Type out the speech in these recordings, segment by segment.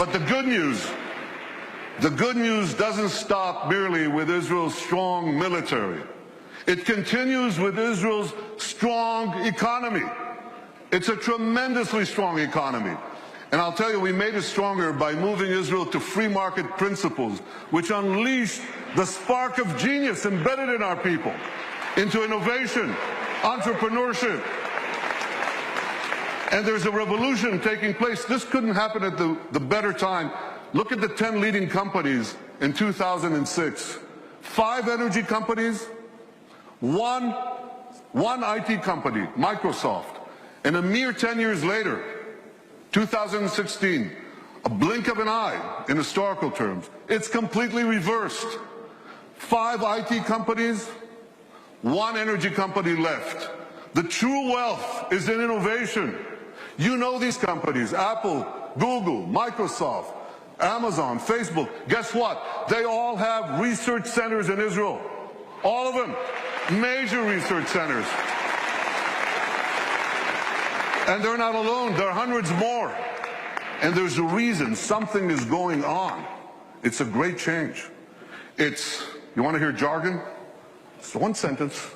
But the good news doesn't stop merely with Israel's strong military. It continues with Israel's strong economy. It's a tremendously strong economy. And I'll tell you, we made it stronger by moving Israel to free market principles, which unleashed the spark of genius embedded in our people into innovation, entrepreneurship. And there's a revolution taking place. This couldn't happen at the better time. Look at the 10 leading companies in 2006. 5 energy companies, one IT company, Microsoft. And a mere 10 years later, 2016, a blink of an eye in historical terms, it's completely reversed. 5 IT companies, 1 energy company left. The true wealth is in innovation. You know these companies, Apple, Google, Microsoft, Amazon, Facebook. Guess what? They all have research centers in Israel. All of them. Major research centers. And they're not alone. There are hundreds more. And there's a reason. Something is going on. It's a great change. You want to hear jargon? It's one sentence.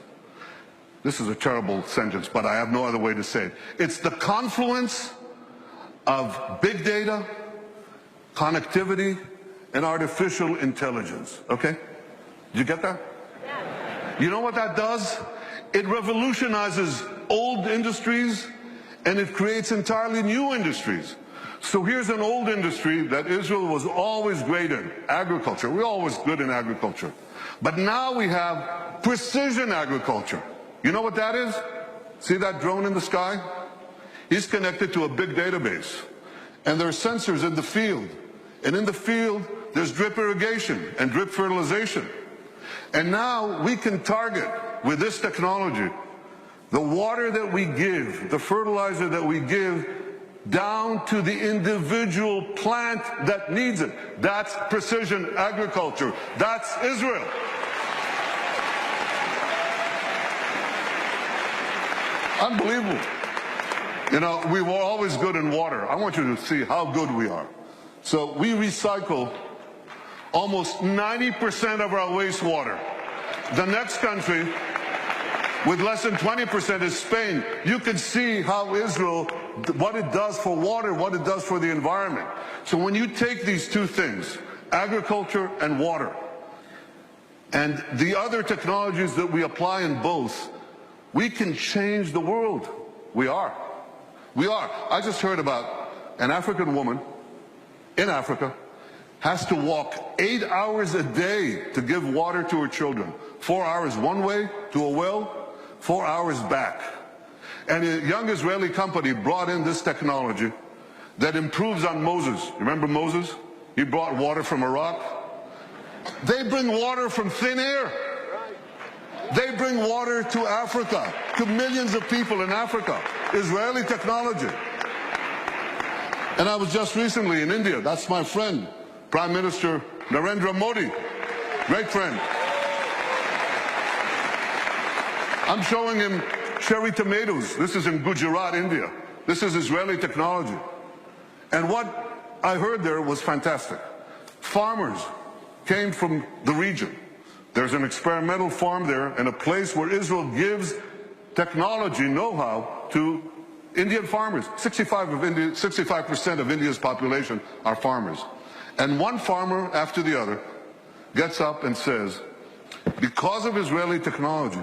This is a terrible sentence, but I have no other way to say it. It's the confluence of big data, connectivity, and artificial intelligence. Okay? Did you get that? Yeah. You know what that does? It revolutionizes old industries and it creates entirely new industries. So here's an old industry that Israel was always great in, agriculture. We're always good in agriculture. But now we have precision agriculture. You know what that is? See that drone in the sky? He's connected to a big database. And there are sensors in the field. And in the field, there's drip irrigation and drip fertilization. And now we can target, with this technology, the water that we give, the fertilizer that we give, down to the individual plant that needs it. That's precision agriculture. That's Israel. Unbelievable. You know, we were always good in water. I want you to see how good we are. So we recycle almost 90% of our wastewater. The next country with less than 20% is Spain. You can see how Israel, what it does for water, what it does for the environment. So when you take these two things, agriculture and water, and the other technologies that we apply in both, we can change the world. We are. We are. I just heard about an African woman in Africa has to walk 8 hours a day to give water to her children. 4 hours one way to a well, 4 hours back. And a young Israeli company brought in this technology that improves on Moses. Remember Moses? He brought water from a rock. They bring water from thin air. They bring water to Africa, to millions of people in Africa. Israeli technology. And I was just recently in India. That's my friend, Prime Minister Narendra Modi. Great friend. I'm showing him cherry tomatoes. This is in Gujarat, India. This is Israeli technology. And what I heard there was fantastic. Farmers came from the region. There's an experimental farm there and a place where Israel gives technology know-how to Indian farmers. 65% of India's population are farmers. And one farmer after the other gets up and says, because of Israeli technology,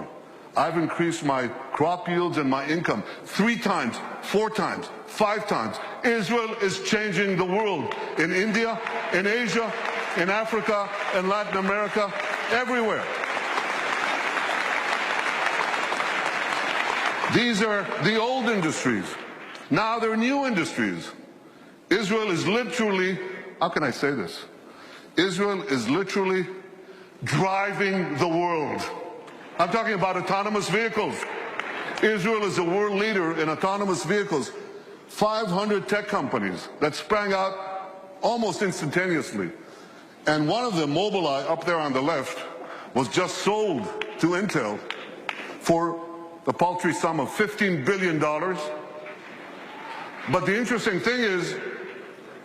I've increased my crop yields and my income 3 times, 4 times, 5 times. Israel is changing the world in India, in Asia, in Africa, in Latin America, everywhere. These are the old industries. Now they're new industries. Israel is literally, how can I say this? Israel is literally driving the world. I'm talking about autonomous vehicles. Israel is a world leader in autonomous vehicles. 500 tech companies that sprang out almost instantaneously. And one of them, Mobileye, up there on the left, was just sold to Intel for the paltry sum of $15 billion. But the interesting thing is,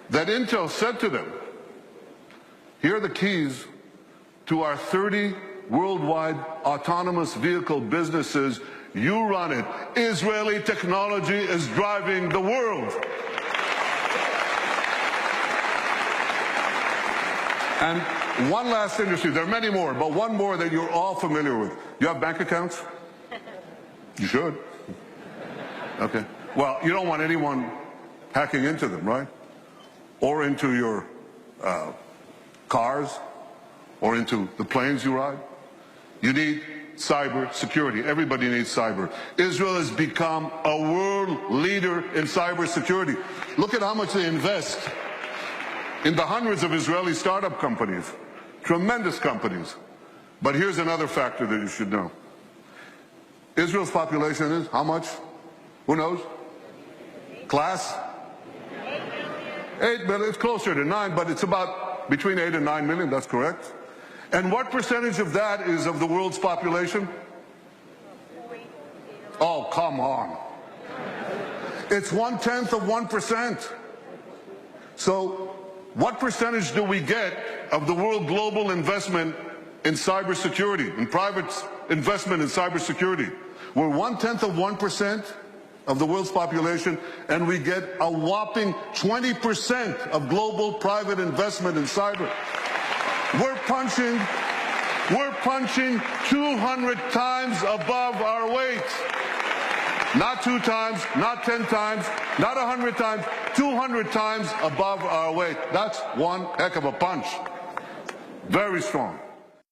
that Intel said to them, here are the keys to our 30 worldwide autonomous vehicle businesses. You run it. Israeli technology is driving the world. And one last industry, there are many more, but one more that you're all familiar with. You have bank accounts? You should. Okay. Well, you don't want anyone hacking into them, right? Or into your cars, or into the planes you ride. You need cyber security. Everybody needs cyber. Israel has become a world leader in cyber security. Look at how much they invest in the hundreds of Israeli startup companies, tremendous companies. But here's another factor that you should know. Israel's population is how much? Who knows? Class? 8 million. It's closer to 9, but it's about between 8 and 9 million. That's correct. And what percentage of that is of the world's population? Oh, come on. It's 1/10 of 1%. So what percentage do we get of the world global investment in cybersecurity, in private investment in cybersecurity? We're 1/10 of 1% of the world's population, and we get a whopping 20% of global private investment in cyber. We're punching 200 times above our weight. Not 2 times, not 10 times, not 100 times, 200 times above our weight. That's one heck of a punch. Very strong.